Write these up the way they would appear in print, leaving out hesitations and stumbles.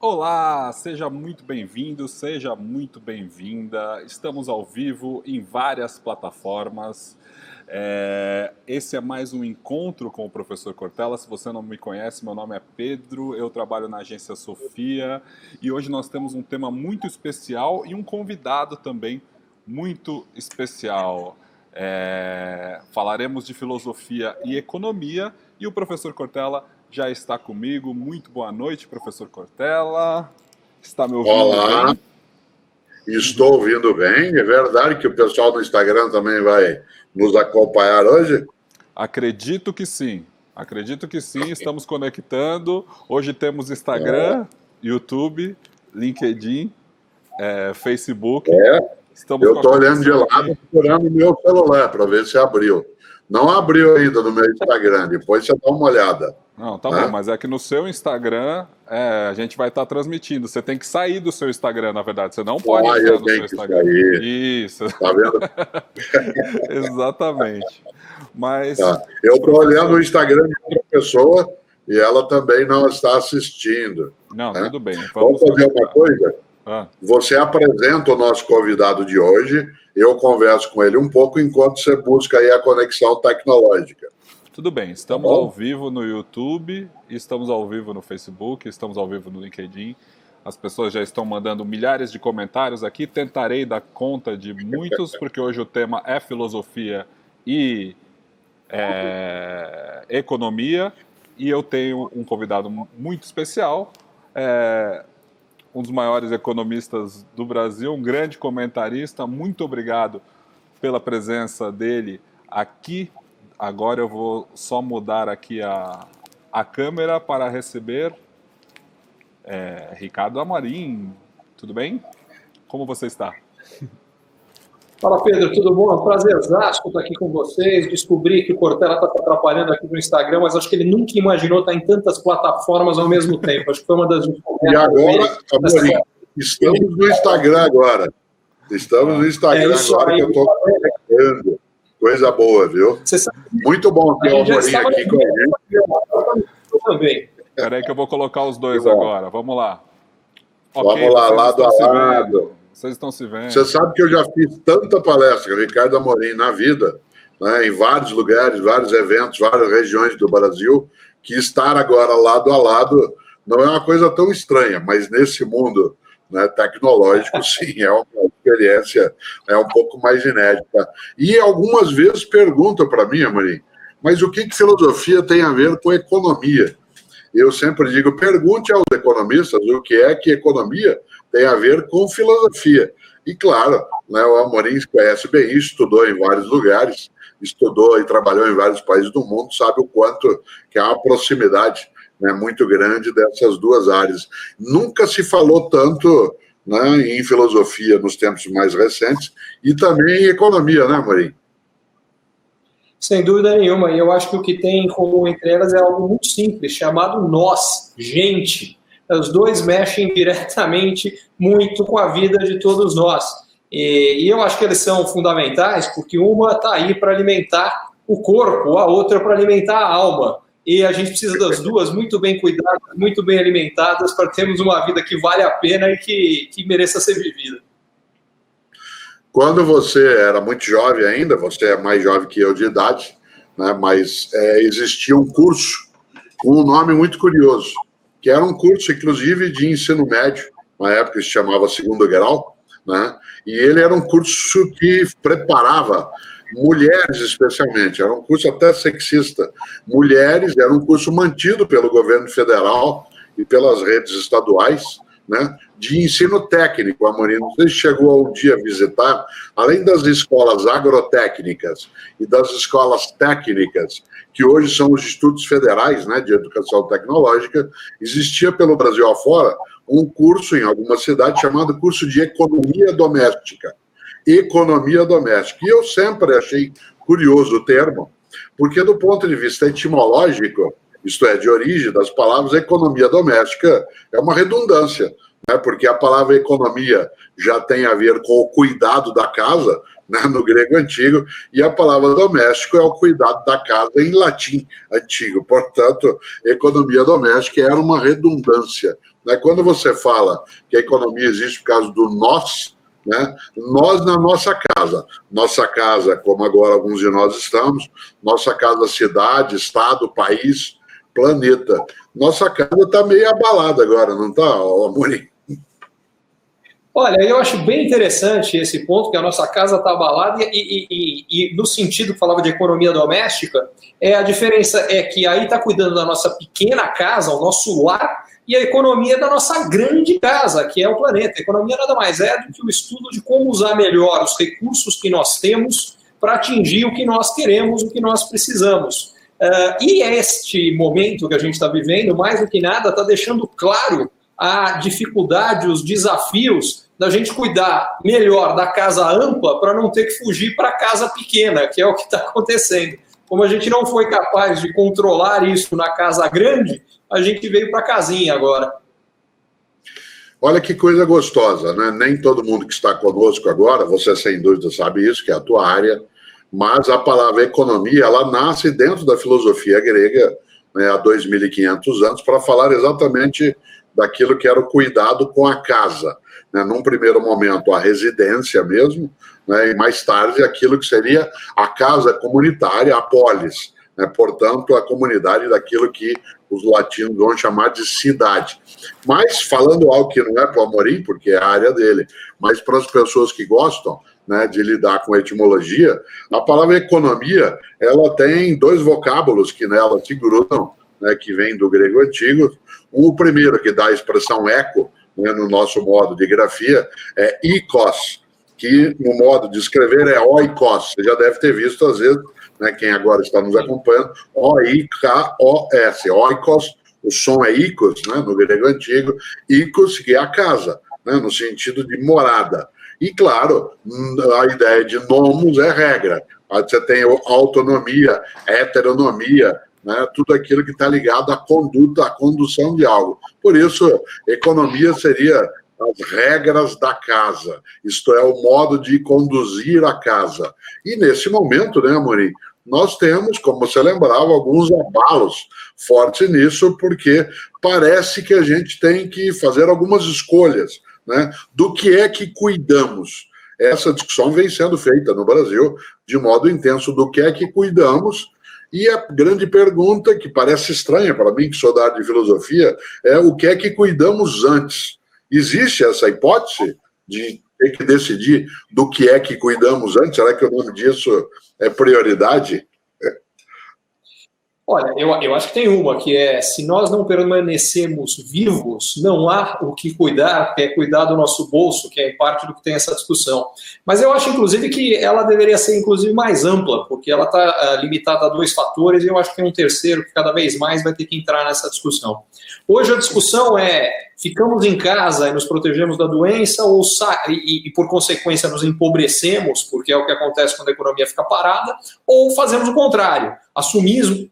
Olá, seja muito bem-vindo, seja muito bem-vinda. Estamos ao vivo em várias plataformas. Esse é mais um encontro com o professor Cortella. Se você não me conhece, meu nome é Pedro, eu trabalho na agência Sofia e hoje nós temos um tema muito especial e um convidado também muito especial. Falaremos de filosofia e economia e o professor Cortella já está comigo. Muito boa noite, professor Cortella. Está me ouvindo Olá, bem? estou ouvindo bem. É verdade que o pessoal do Instagram também vai nos acompanhar hoje? Acredito que sim. Acredito que sim. Estamos conectando. Hoje temos É, Instagram, YouTube, LinkedIn, Facebook. é. Estamos Eu com a estou olhando de conexão aqui. lado, procurando o meu celular para ver se abriu. Não abriu ainda no meu Instagram, depois você dá uma olhada. Não, tá bom, Né? mas é que no seu Instagram a gente vai estar transmitindo. Você tem que sair do seu Instagram, na verdade. Você não pode Ah, entrar eu no seu tenho que Instagram. sair. Isso. Tá vendo? Exatamente. Mas, Tá. Eu estou olhando o professor, Instagram de outra pessoa e ela também não está assistindo. não, Né? tudo bem. Vamos Vamos fazer uma conectar. coisa? Ah, Você apresenta o nosso convidado de hoje, eu converso com ele um pouco enquanto você busca aí a conexão tecnológica. tudo bem. Tá Estamos ao bom? vivo no YouTube, estamos ao vivo no Facebook, estamos ao vivo no LinkedIn. As pessoas já estão mandando milhares de comentários aqui. Tentarei dar conta de muitos, porque hoje o tema é filosofia e economia. E eu tenho um convidado muito especial, um dos maiores economistas do Brasil, um grande comentarista. Muito obrigado pela presença dele aqui. Agora eu vou só mudar aqui a câmera para receber Ricardo Amorim. Tudo bem? Como você está? Fala, Pedro, tudo bom? É um prazerzaço estar aqui com vocês. Descobri que o Cortella está se atrapalhando aqui no Instagram, mas acho que ele nunca imaginou estar em tantas plataformas ao mesmo tempo. Acho que foi uma das E agora, Amorim, estamos no Instagram agora. Estamos no Instagram agora que eu estou conectando. Coisa boa, viu? Muito bom ter o Amorim aqui com a gente. Também. Espera aí que eu vou colocar os dois agora. Vamos lá. Vamos lá, lado a lado. Vocês estão se vendo. Você sabe que eu já fiz tanta palestra, Ricardo Amorim, na vida, né, em vários lugares, vários eventos, várias regiões do Brasil, que estar agora lado a lado não é uma coisa tão estranha, mas nesse mundo, né, tecnológico, sim, é uma experiência um pouco mais inédita. E algumas vezes perguntam para mim, Amorim, mas o que filosofia tem a ver com economia? Eu sempre digo, pergunte aos economistas o que é que economia tem a ver com filosofia. E, claro, né, o Amorim conhece bem isso, estudou em vários lugares, estudou e trabalhou em vários países do mundo, sabe o quanto que há uma proximidade, né, muito grande dessas duas áreas. Nunca se falou tanto, né, em filosofia nos tempos mais recentes e também em economia, né, Amorim? Sem dúvida nenhuma. E eu acho que o que tem em comum entre elas é algo muito simples, chamado nós, gente. Os dois mexem diretamente muito com a vida de todos nós. E eu acho que eles são fundamentais porque uma está aí para alimentar o corpo, a outra para alimentar a alma. E a gente precisa das duas muito bem cuidadas, muito bem alimentadas para termos uma vida que vale a pena e que mereça ser vivida. Quando você era muito jovem ainda, você é mais jovem que eu de idade, né, mas existia um curso com um nome muito curioso, que era um curso, inclusive, de ensino médio, na época se chamava segundo grau, né, e ele era um curso que preparava mulheres especialmente, era um curso até sexista. Mulheres, era um curso mantido pelo governo federal e pelas redes estaduais, né, de ensino técnico, Amorim. Não sei se chegou um dia a visitar, além das escolas agrotécnicas e das escolas técnicas, que hoje são os institutos federais, né, de educação tecnológica, existia pelo Brasil afora um curso em alguma cidade chamado curso de economia doméstica. Economia doméstica. E eu sempre achei curioso o termo, porque do ponto de vista etimológico, isto é, de origem das palavras, economia doméstica é uma redundância, né? Porque a palavra economia já tem a ver com o cuidado da casa, né, no grego antigo, e a palavra doméstico é o cuidado da casa em latim antigo. Portanto, economia doméstica era uma redundância, né? Quando você fala que a economia existe por causa do nós, né, nós na nossa casa, como agora alguns de nós estamos, nossa casa, cidade, estado, país, planeta. Nossa casa está meio abalada agora, não está, Amorim? Olha, eu acho bem interessante esse ponto, que a nossa casa está abalada e no sentido que falava de economia doméstica, a diferença é que aí está cuidando da nossa pequena casa, o nosso lar, e a economia da nossa grande casa, que é o planeta. A economia nada mais é do que o estudo de como usar melhor os recursos que nós temos para atingir o que nós queremos, o que nós precisamos. E este momento que a gente está vivendo, mais do que nada, está deixando claro a dificuldade, os desafios da gente cuidar melhor da casa ampla para não ter que fugir para a casa pequena, que é o que está acontecendo. Como a gente não foi capaz de controlar isso na casa grande, a gente veio para a casinha agora. Olha que coisa gostosa, né? Nem todo mundo que está conosco agora, você sem dúvida sabe isso, que é a tua área, mas a palavra economia, ela nasce dentro da filosofia grega, né, há 2.500 anos, para falar exatamente daquilo que era o cuidado com a casa, né? Num primeiro momento, a residência mesmo, né? E mais tarde, aquilo que seria a casa comunitária, a polis, né? Portanto, a comunidade daquilo que os latinos vão chamar de cidade. Mas, falando algo que não é para o Amorim, porque é a área dele, mas para as pessoas que gostam, né, de lidar com a etimologia, a palavra economia, ela tem dois vocábulos que nela se grudam, né, que vem do grego antigo. O primeiro, que dá a expressão eco, né, no nosso modo de grafia, é ikos, que no modo de escrever é oikos. Você já deve ter visto, às vezes, né, quem agora está nos acompanhando, O-I-K-O-S, oikos, o som é ikos, né, no grego antigo, ikos, que é a casa, né, no sentido de morada. E, claro, a ideia de nomos é regra. Você tem autonomia, heteronomia, né, tudo aquilo que está ligado à conduta, à condução de algo. Por isso, economia seria as regras da casa, isto é, o modo de conduzir a casa. E nesse momento, né, Amorim, nós temos, como você lembrava, alguns abalos fortes nisso, porque parece que a gente tem que fazer algumas escolhas, né, do que é que cuidamos. Essa discussão vem sendo feita no Brasil de modo intenso, do que é que cuidamos. E a grande pergunta, que parece estranha para mim, que sou da área de filosofia, é o que é que cuidamos antes? Existe essa hipótese de ter que decidir do que é que cuidamos antes? Será que o nome disso é prioridade? Olha, eu acho que tem uma, que é, se nós não permanecemos vivos, não há o que cuidar, que é cuidar do nosso bolso, que é parte do que tem essa discussão. Mas eu acho, inclusive, que ela deveria ser, inclusive, mais ampla, porque ela está limitada a 2 fatores, e eu acho que tem um terceiro que cada vez mais vai ter que entrar nessa discussão. Hoje a discussão é, ficamos em casa e nos protegemos da doença e por consequência, nos empobrecemos, porque é o que acontece quando a economia fica parada, ou fazemos o contrário,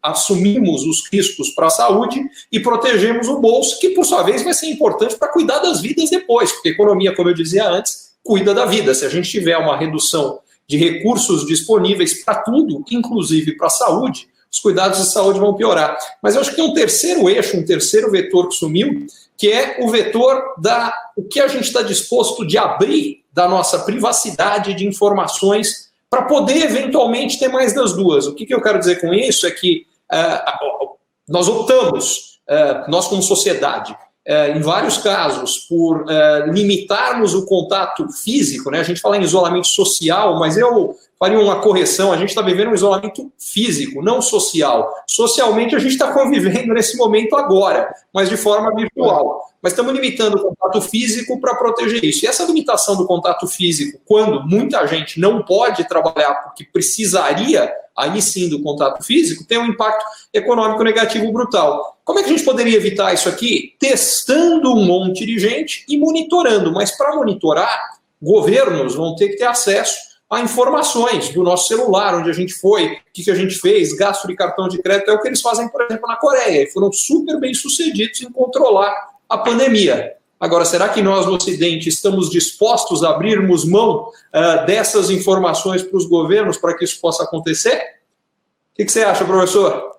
assumimos os riscos para a saúde e protegemos o bolso, que, por sua vez, vai ser importante para cuidar das vidas depois, porque a economia, como eu dizia antes, cuida da vida. Se a gente tiver uma redução de recursos disponíveis para tudo, inclusive para a saúde, os cuidados de saúde vão piorar. Mas eu acho que tem um terceiro eixo, um terceiro vetor que sumiu, que é o vetor o que a gente está disposto de abrir da nossa privacidade de informações para poder, eventualmente, ter mais das duas. O que eu quero dizer com isso é que nós optamos, nós como sociedade, em vários casos, por limitarmos o contato físico, né? A gente fala em isolamento social, mas eu faria uma correção, a gente está vivendo um isolamento físico, não social. Socialmente, a gente está convivendo nesse momento agora, mas de forma virtual. Mas estamos limitando o contato físico para proteger isso. E essa limitação do contato físico, quando muita gente não pode trabalhar porque precisaria, aí sim, do contato físico, tem um impacto econômico negativo brutal. Como é que a gente poderia evitar isso aqui? Testando um monte de gente e monitorando. Mas para monitorar, governos vão ter que ter acesso a informações do nosso celular, onde a gente foi, o que a gente fez, gasto de cartão de crédito, é o que eles fazem, por exemplo, na Coreia, e foram super bem sucedidos em controlar a pandemia. Agora, será que nós no Ocidente estamos dispostos a abrirmos mão dessas informações para os governos para que isso possa acontecer? O que você acha, professor?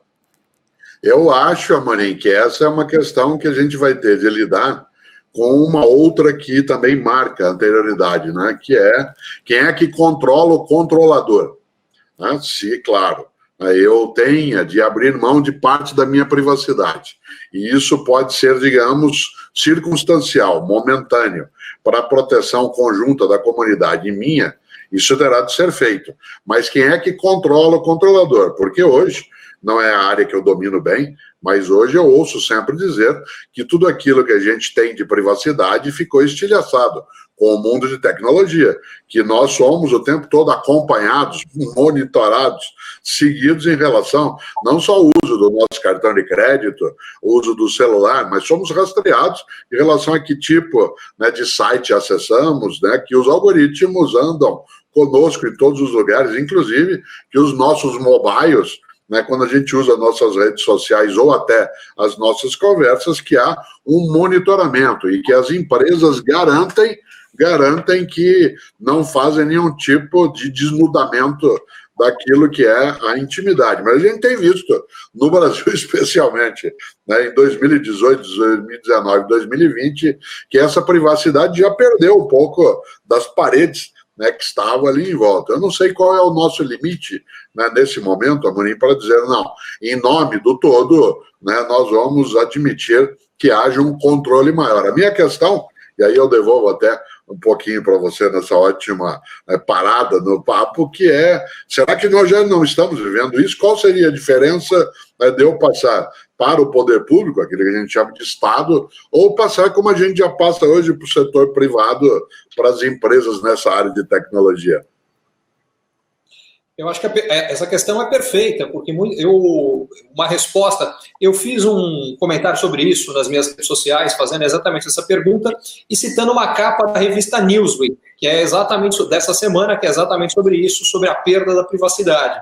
Eu acho, Amorim, que essa é uma questão que a gente vai ter de lidar com uma outra que também marca a anterioridade, né? Que é quem é que controla o controlador. Né? Se, claro, eu tenha de abrir mão de parte da minha privacidade. E isso pode ser, digamos, circunstancial, momentâneo, para a proteção conjunta da comunidade minha, isso terá de ser feito. Mas quem é que controla o controlador? Porque hoje, não é a área que eu domino bem, mas hoje eu ouço sempre dizer que tudo aquilo que a gente tem de privacidade ficou estilhaçado com o mundo de tecnologia, que nós somos o tempo todo acompanhados, monitorados, seguidos em relação não só ao uso do nosso cartão de crédito, o uso do celular, mas somos rastreados em relação a que tipo, né, de site acessamos, né, que os algoritmos andam conosco em todos os lugares, inclusive que os nossos mobiles, né, quando a gente usa nossas redes sociais ou até as nossas conversas, que há um monitoramento e que as empresas garantem que não fazem nenhum tipo de desnudamento daquilo que é a intimidade. Mas a gente tem visto, no Brasil especialmente, né, em 2018, 2019, 2020, que essa privacidade já perdeu um pouco das paredes, né, que estava ali em volta. Eu não sei qual é o nosso limite, né, nesse momento, Amorim, para dizer, não, em nome do todo, né, nós vamos admitir que haja um controle maior. A minha questão, e aí eu devolvo até um pouquinho para você nessa ótima parada no papo, que é, será que nós já não estamos vivendo isso? Qual seria a diferença, né, de eu passar para o poder público, aquele que a gente chama de Estado, ou passar como a gente já passa hoje para o setor privado, para as empresas nessa área de tecnologia? Eu acho que essa questão é perfeita, porque uma resposta, eu fiz um comentário sobre isso nas minhas redes sociais, fazendo exatamente essa pergunta e citando uma capa da revista Newsweek, que é exatamente dessa semana, que é exatamente sobre isso, sobre a perda da privacidade.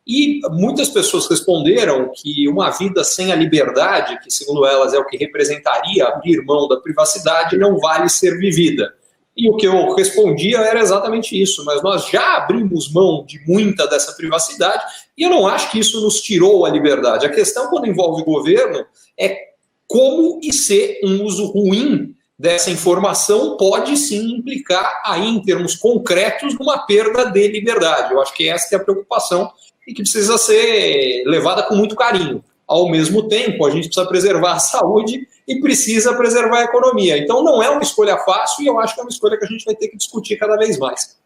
E muitas pessoas responderam que uma vida sem a liberdade, que segundo elas é o que representaria abrir mão da privacidade, não vale ser vivida. E o que eu respondia era exatamente isso, mas nós já abrimos mão de muita dessa privacidade e eu não acho que isso nos tirou a liberdade. A questão, quando envolve governo, é como e se um uso ruim dessa informação pode sim implicar aí, em termos concretos, numa perda de liberdade. Eu acho que essa é a preocupação e que precisa ser levada com muito carinho. Ao mesmo tempo, a gente precisa preservar a saúde e precisa preservar a economia. Então, não é uma escolha fácil e eu acho que é uma escolha que a gente vai ter que discutir cada vez mais.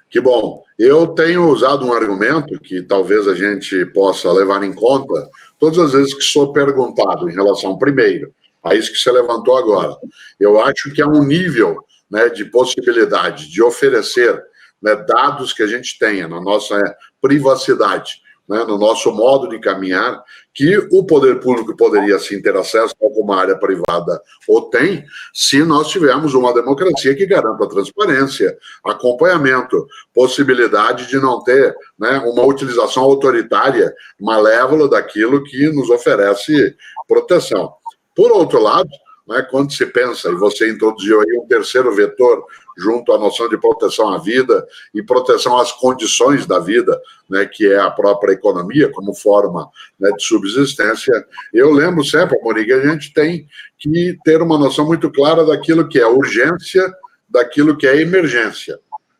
Que bom. Eu tenho usado um argumento que talvez a gente possa levar em conta todas as vezes que sou perguntado em relação, primeiro, a isso que você levantou agora. Eu acho que há um nível, né, de possibilidade de oferecer, né, dados que a gente tenha na nossa privacidade, né, no nosso modo de caminhar, que o poder público poderia sim ter acesso a alguma área privada, ou tem, se nós tivermos uma democracia que garanta transparência, acompanhamento, possibilidade de não ter, né, uma utilização autoritária, malévola daquilo que nos oferece proteção. Por outro lado, né, quando se pensa, e você introduziu aí um terceiro vetor junto à noção de proteção à vida e proteção às condições da vida, né, que é a própria economia como forma, né, de subsistência, eu lembro sempre, Amorim, que a gente tem que ter uma noção muito clara daquilo que é urgência, daquilo que é emergência.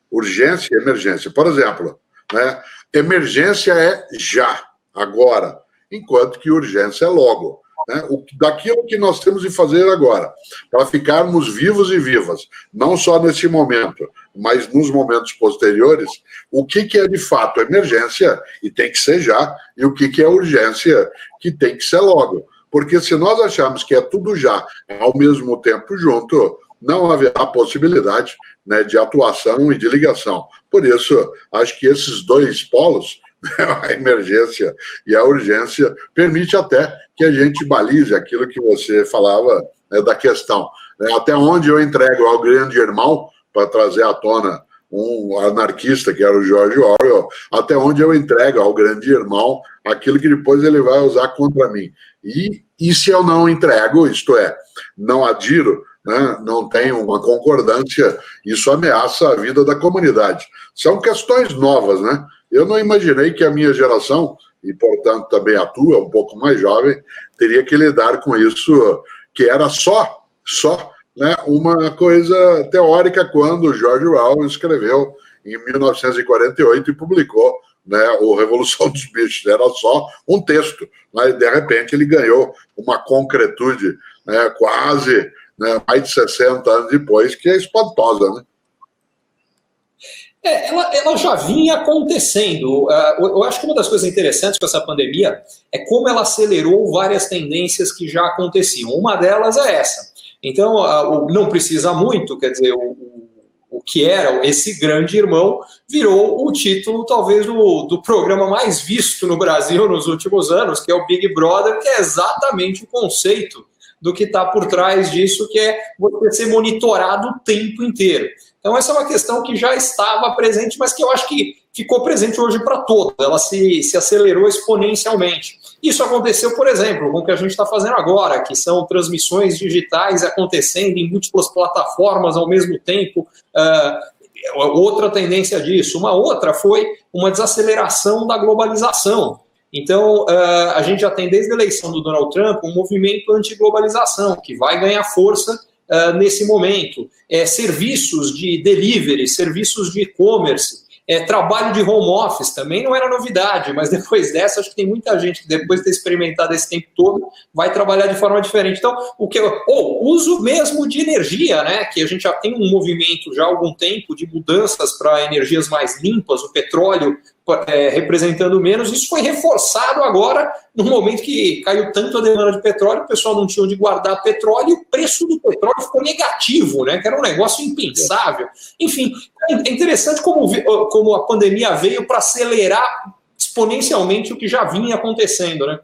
Urgência e emergência. Por exemplo, né, emergência é já, agora, enquanto que urgência é logo. Né, daquilo que nós temos de fazer agora, para ficarmos vivos e vivas, não só nesse momento, mas nos momentos posteriores, o que é de fato emergência, e tem que ser já, e o que é urgência, que tem que ser logo. Porque se nós acharmos que é tudo já, ao mesmo tempo junto, não haverá possibilidade, né, de atuação e de ligação. Por isso, acho que esses dois polos, a emergência e a urgência, permite até que a gente balize aquilo que você falava, né, da questão. Até onde eu entrego ao grande irmão, para trazer à tona um anarquista, que era o George Orwell, até onde eu entrego ao grande irmão aquilo que depois ele vai usar contra mim. E se eu não entrego, isto é, não adiro, né, não tenho uma concordância, isso ameaça a vida da comunidade. São questões novas, né? Eu não imaginei que a minha geração, e portanto também a tua, um pouco mais jovem, teria que lidar com isso, que era só né, uma coisa teórica quando o George Orwell escreveu em 1948 e publicou, né, o Revolução dos Bichos. Era só um texto, mas de repente ele ganhou uma concretude, né, quase, né, mais de 60 anos depois, que é espantosa, né? Ela já vinha acontecendo. Eu acho que uma das coisas interessantes com essa pandemia é como ela acelerou várias tendências que já aconteciam. Uma delas é essa. Então, não precisa muito, quer dizer, o que era esse grande irmão virou o título, talvez, do programa mais visto no Brasil nos últimos anos, que é o Big Brother, que é exatamente o conceito do que está por trás disso, que é você ser monitorado o tempo inteiro. Então, essa é uma questão que já estava presente, mas que eu acho que ficou presente hoje para todos. Ela se acelerou exponencialmente. Isso aconteceu, por exemplo, com o que a gente está fazendo agora, que são transmissões digitais acontecendo em múltiplas plataformas ao mesmo tempo. Outra tendência disso. Uma outra foi uma desaceleração da globalização. Então, a gente já tem, desde a eleição do Donald Trump, um movimento anti-globalização, que vai ganhar força nesse momento. Serviços de delivery, serviços de e-commerce, trabalho de home office também não era novidade, mas depois dessa, acho que tem muita gente que depois de ter experimentado esse tempo todo, vai trabalhar de forma diferente. Então, uso mesmo de energia, né? Que a gente já tem um movimento já há algum tempo de mudanças para energias mais limpas, o petróleo representando menos. Isso foi reforçado agora, no momento que caiu tanto a demanda de petróleo, o pessoal não tinha onde guardar petróleo, e o preço do petróleo ficou negativo, né? Que era um negócio impensável. Enfim, é interessante como a pandemia veio para acelerar exponencialmente o que já vinha acontecendo, né?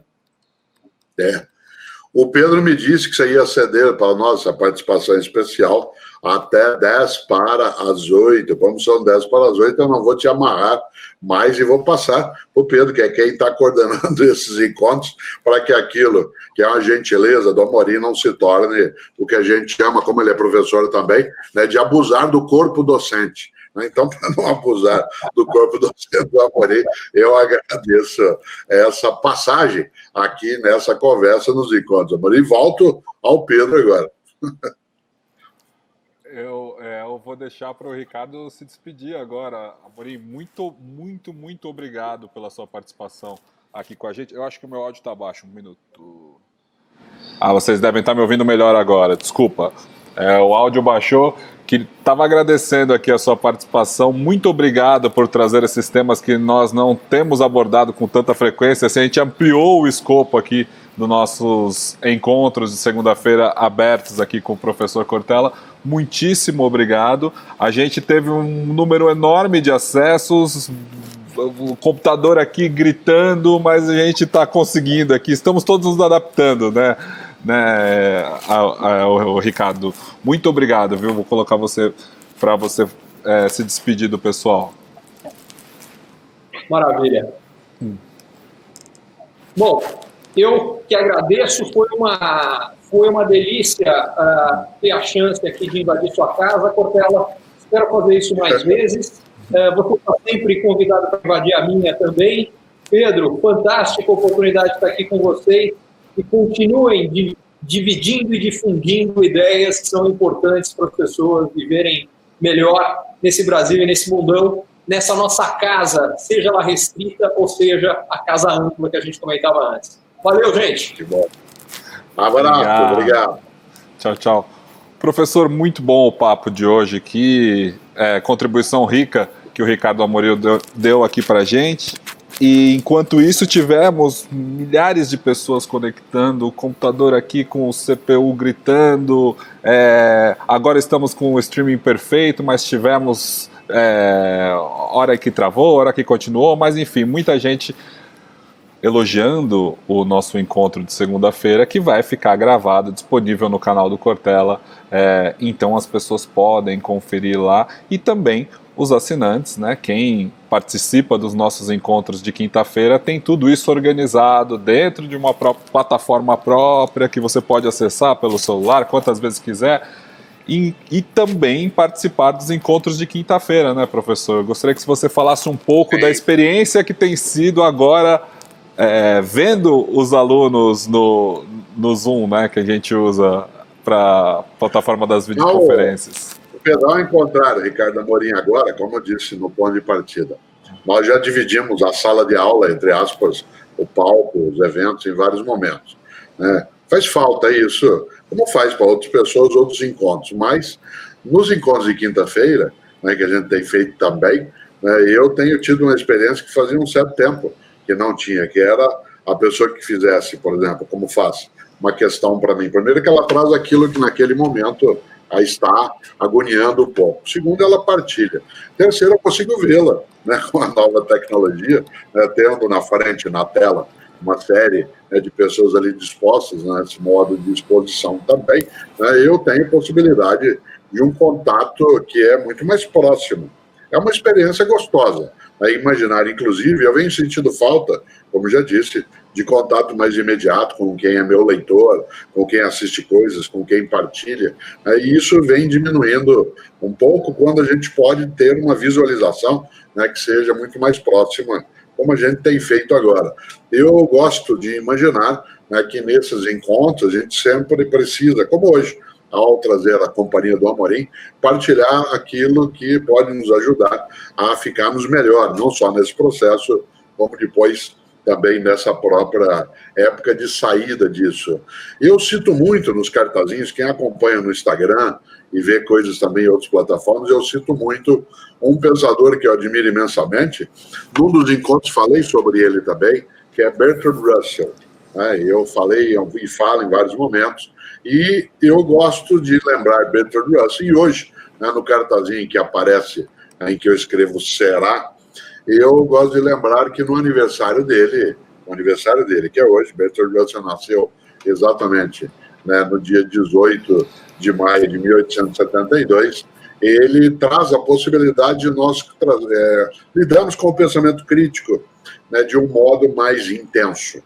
O Pedro me disse que você ia ceder para a nossa participação especial até 10 para as 8. Como são 10 para as 8, eu não vou te amarrar mais e vou passar para o Pedro, que é quem está coordenando esses encontros, para que aquilo que é uma gentileza do Amorim não se torne o que a gente chama, como ele é professor também, né, de abusar do corpo docente. Então, para não abusar do corpo docente do Amorim, eu agradeço essa passagem aqui nessa conversa nos encontros, Amorim. Volto ao Pedro agora. Eu vou deixar para o Ricardo se despedir agora. Amorim, muito obrigado pela sua participação aqui com a gente. Eu acho que o meu áudio está baixo, um minuto. Vocês devem estar me ouvindo melhor agora, desculpa. O áudio baixou, que estava agradecendo aqui a sua participação. Muito obrigado por trazer esses temas que nós não temos abordado com tanta frequência. Assim, a gente ampliou o escopo aqui dos nossos encontros de segunda-feira abertos aqui com o professor Cortella. Muitíssimo obrigado. A gente teve um número enorme de acessos, o computador aqui gritando, mas a gente está conseguindo aqui. Estamos todos nos adaptando, né? O Ricardo, muito obrigado, viu? Vou colocar você para você se despedir do pessoal. Maravilha. Bom, eu que agradeço, foi uma delícia ter a chance aqui de invadir sua casa, Cortella. Espero fazer isso mais vezes. Você está sempre convidado para invadir a minha também. Pedro, fantástica oportunidade de estar aqui com vocês. E continuem dividindo e difundindo ideias que são importantes para as pessoas viverem melhor nesse Brasil e nesse mundão, nessa nossa casa, seja ela restrita ou seja a casa ampla que a gente comentava antes. Valeu, gente! Que bom. Abraço, obrigado. Tchau. Professor, muito bom o papo de hoje, que contribuição rica que o Ricardo Amorim deu aqui para a gente. E enquanto isso tivemos milhares de pessoas conectando, o computador aqui com o CPU gritando, agora estamos com o streaming perfeito, mas tivemos hora que travou, hora que continuou, mas enfim, muita gente elogiando o nosso encontro de segunda-feira, que vai ficar gravado, disponível no canal do Cortella, então as pessoas podem conferir lá, e também os assinantes, né, quem participa dos nossos encontros de quinta-feira, tem tudo isso organizado dentro de uma plataforma própria que você pode acessar pelo celular quantas vezes quiser, e também participar dos encontros de quinta-feira, né, professor? Eu gostaria que você falasse um pouco da experiência que tem sido agora vendo os alunos no Zoom, né, que a gente usa para a plataforma das videoconferências. O pedal em contrário, Ricardo Amorim, agora, como eu disse no ponto de partida, nós já dividimos a sala de aula, entre aspas, o palco, os eventos, em vários momentos, né? Faz falta isso, como faz para outras pessoas, outros encontros, mas nos encontros de quinta-feira, né, que a gente tem feito também, né, eu tenho tido uma experiência que fazia um certo tempo que não tinha, que era a pessoa que fizesse, por exemplo, como faz, uma questão para mim. Primeiro, que ela traz aquilo que naquele momento a está agoniando um pouco. Segundo, ela partilha. Terceiro, eu consigo vê-la, né, com a nova tecnologia, né, tendo na frente, na tela, uma série, né, de pessoas ali dispostas nesse modo de exposição também, né, eu tenho possibilidade de um contato que é muito mais próximo. É uma experiência gostosa. Imaginar, inclusive, eu venho sentindo falta, como já disse, de contato mais imediato com quem é meu leitor, com quem assiste coisas, com quem partilha, e isso vem diminuindo um pouco quando a gente pode ter uma visualização, né, que seja muito mais próxima, como a gente tem feito agora. Eu gosto de imaginar, né, que nesses encontros a gente sempre precisa, como hoje, ao trazer a companhia do Amorim, partilhar aquilo que pode nos ajudar a ficarmos melhor, não só nesse processo, como depois também nessa própria época de saída disso. Eu cito muito nos cartazinhos, quem acompanha no Instagram e vê coisas também em outras plataformas, eu cito muito um pensador que eu admiro imensamente. Num dos encontros falei sobre ele também, que é Bertrand Russell. Eu falei e falo em vários momentos, e eu gosto de lembrar Bertrand Russell, e hoje, né, no cartazinho que aparece, em que eu escrevo será, eu gosto de lembrar que no aniversário dele, que é hoje, Bertrand Russell nasceu exatamente, né, no dia 18 de maio de 1872, ele traz a possibilidade de nós lidarmos com o pensamento crítico, né, de um modo mais intenso.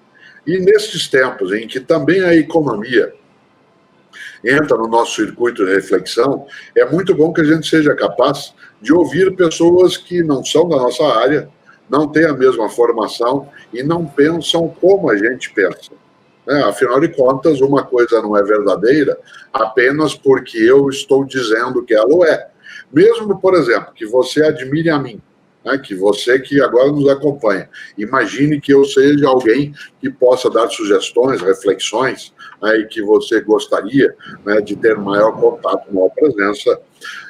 E nesses tempos em que também a economia entra no nosso circuito de reflexão, é muito bom que a gente seja capaz de ouvir pessoas que não são da nossa área, não têm a mesma formação e não pensam como a gente pensa. Afinal de contas, uma coisa não é verdadeira apenas porque eu estou dizendo que ela é. Mesmo, por exemplo, que você admire a mim, que você que agora nos acompanha, imagine que eu seja alguém que possa dar sugestões, reflexões, e que você gostaria, né, de ter maior contato, maior presença.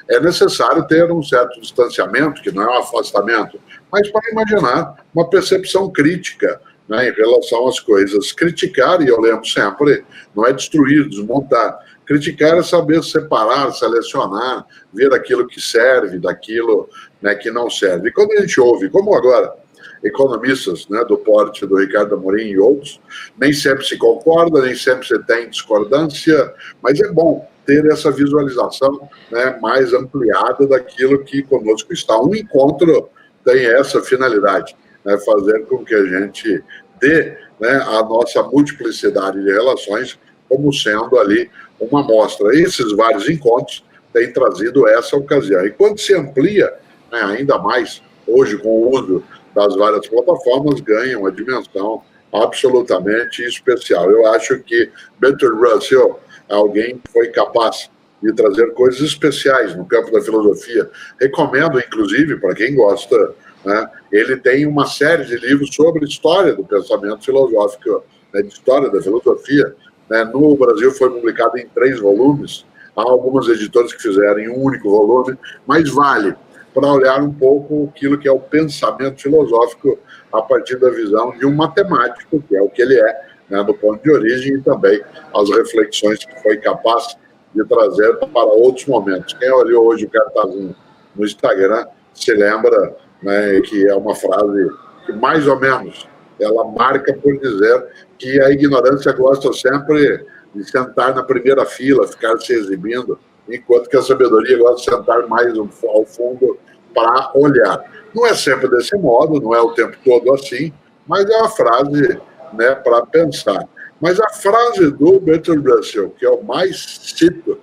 É necessário ter um certo distanciamento, que não é um afastamento, mas para imaginar uma percepção crítica, né, em relação às coisas. Criticar, e eu lembro sempre, não é destruir, desmontar. Criticar é saber separar, selecionar, ver aquilo que serve daquilo, né, que não serve. E quando a gente ouve, como agora, economistas, né, do porte do Ricardo Amorim e outros, nem sempre se concorda, nem sempre se tem discordância, mas é bom ter essa visualização, né, mais ampliada daquilo que conosco está. Um encontro tem essa finalidade, né, fazer com que a gente dê, né, a nossa multiplicidade de relações como sendo ali uma amostra. Esses vários encontros têm trazido essa ocasião. E quando se amplia, né, ainda mais, hoje com o uso das várias plataformas, ganha uma dimensão absolutamente especial. Eu acho que Bertrand Russell é alguém que foi capaz de trazer coisas especiais no campo da filosofia. Recomendo, inclusive, para quem gosta, né, ele tem uma série de livros sobre história do pensamento filosófico, né, de história da filosofia. Né, no Brasil foi publicado em 3 volumes, há algumas editoras que fizeram em um único volume, mas vale para olhar um pouco aquilo que é o pensamento filosófico a partir da visão de um matemático, que é o que ele é, né, do ponto de origem, e também as reflexões que foi capaz de trazer para outros momentos. Quem olhou hoje o cartazinho no Instagram se lembra, né, que é uma frase que mais ou menos ela marca por dizer que a ignorância gosta sempre de sentar na primeira fila, ficar se exibindo, enquanto que a sabedoria gosta de sentar mais ao fundo para olhar. Não é sempre desse modo, não é o tempo todo assim, mas é uma frase, né, para pensar. Mas a frase do Bertrand Russell, que eu mais cito,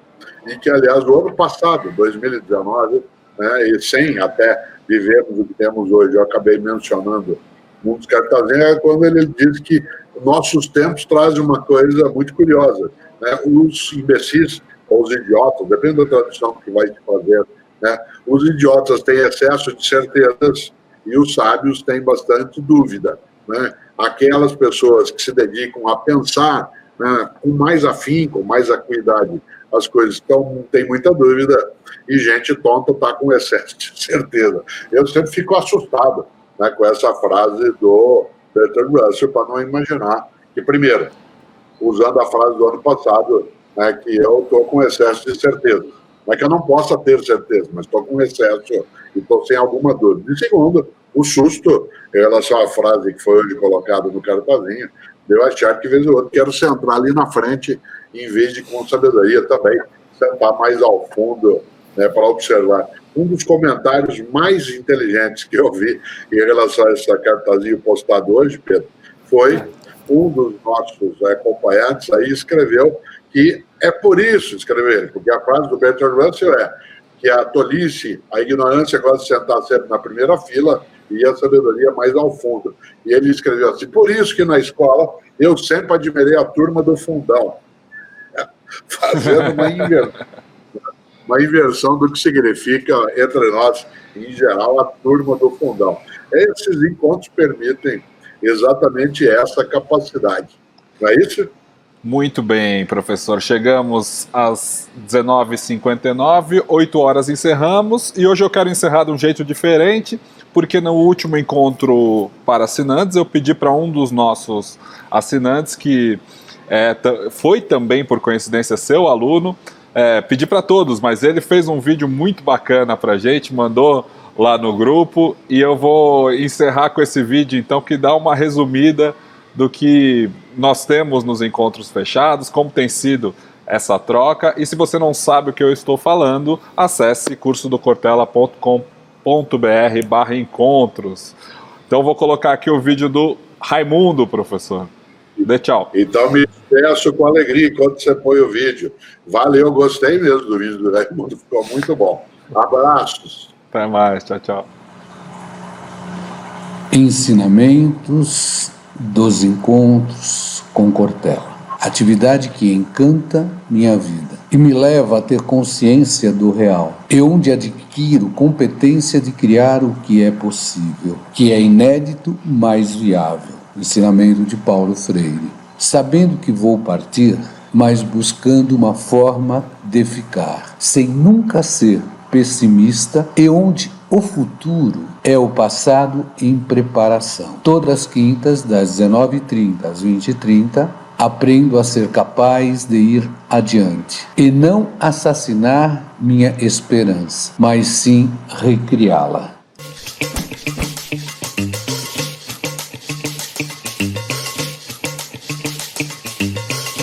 e que, aliás, no ano passado, 2019, né, e sem até vivermos o que temos hoje, eu acabei mencionando um dos cartazinhos, é quando ele diz que nossos tempos trazem uma coisa muito curiosa, né? Os imbecis, ou os idiotas, depende da tradução que vai se fazer, né? Os idiotas têm excesso de certezas e os sábios têm bastante dúvida, né? Aquelas pessoas que se dedicam a pensar, né, com mais afinco, com mais acuidade, as coisas não tem muita dúvida, e gente tonta está com excesso de certeza. Eu sempre fico assustado, né, com essa frase do Bertrand Russell, para não imaginar que, primeiro, usando a frase do ano passado, né, que eu estou com excesso de certeza. Não é que eu não possa ter certeza, mas estou com excesso e estou sem alguma dúvida. E segundo, o susto em relação à frase que foi hoje colocada no cartazinho, eu achar que, vez ou outra, quero sentar ali na frente, em vez de com sabedoria também, sentar mais ao fundo, né, para observar. Um dos comentários mais inteligentes que eu vi em relação a esse cartazinho postado hoje, Pedro, foi um dos nossos acompanhantes aí escreveu que é por isso, escreveu ele, porque a frase do Bertrand Russell é que a tolice, a ignorância gosta de sentar sempre na primeira fila e a sabedoria mais ao fundo. E ele escreveu assim, por isso que na escola eu sempre admirei a turma do fundão, fazendo uma inversão do que significa entre nós, em geral, a turma do fundão. Esses encontros permitem exatamente essa capacidade. Não é isso? Muito bem, professor. Chegamos às 19h59, 8 horas encerramos, e hoje eu quero encerrar de um jeito diferente, porque no último encontro para assinantes eu pedi para um dos nossos assinantes, que foi também, por coincidência, seu aluno, pedi para todos, mas ele fez um vídeo muito bacana para a gente, mandou lá no grupo, e eu vou encerrar com esse vídeo, então, que dá uma resumida do que nós temos nos encontros fechados, como tem sido essa troca, e se você não sabe o que eu estou falando, acesse cursodocortella.com.br/encontros. Então vou colocar aqui o vídeo do Raimundo, professor. Dê tchau. Então me despeço com alegria enquanto você põe o vídeo. Valeu, gostei mesmo do vídeo do Raimundo, ficou muito bom. Abraços. Até mais, tchau, tchau. Ensinamentos dos encontros com Cortella. Atividade que encanta minha vida e me leva a ter consciência do real, e onde adquiro competência de criar o que é possível, que é inédito, mas viável. Ensinamento de Paulo Freire. Sabendo que vou partir, mas buscando uma forma de ficar, sem nunca ser pessimista, e onde o futuro é o passado em preparação. Todas as quintas, das 19h30 às 20h30, aprendo a ser capaz de ir adiante e não assassinar minha esperança, mas sim recriá-la.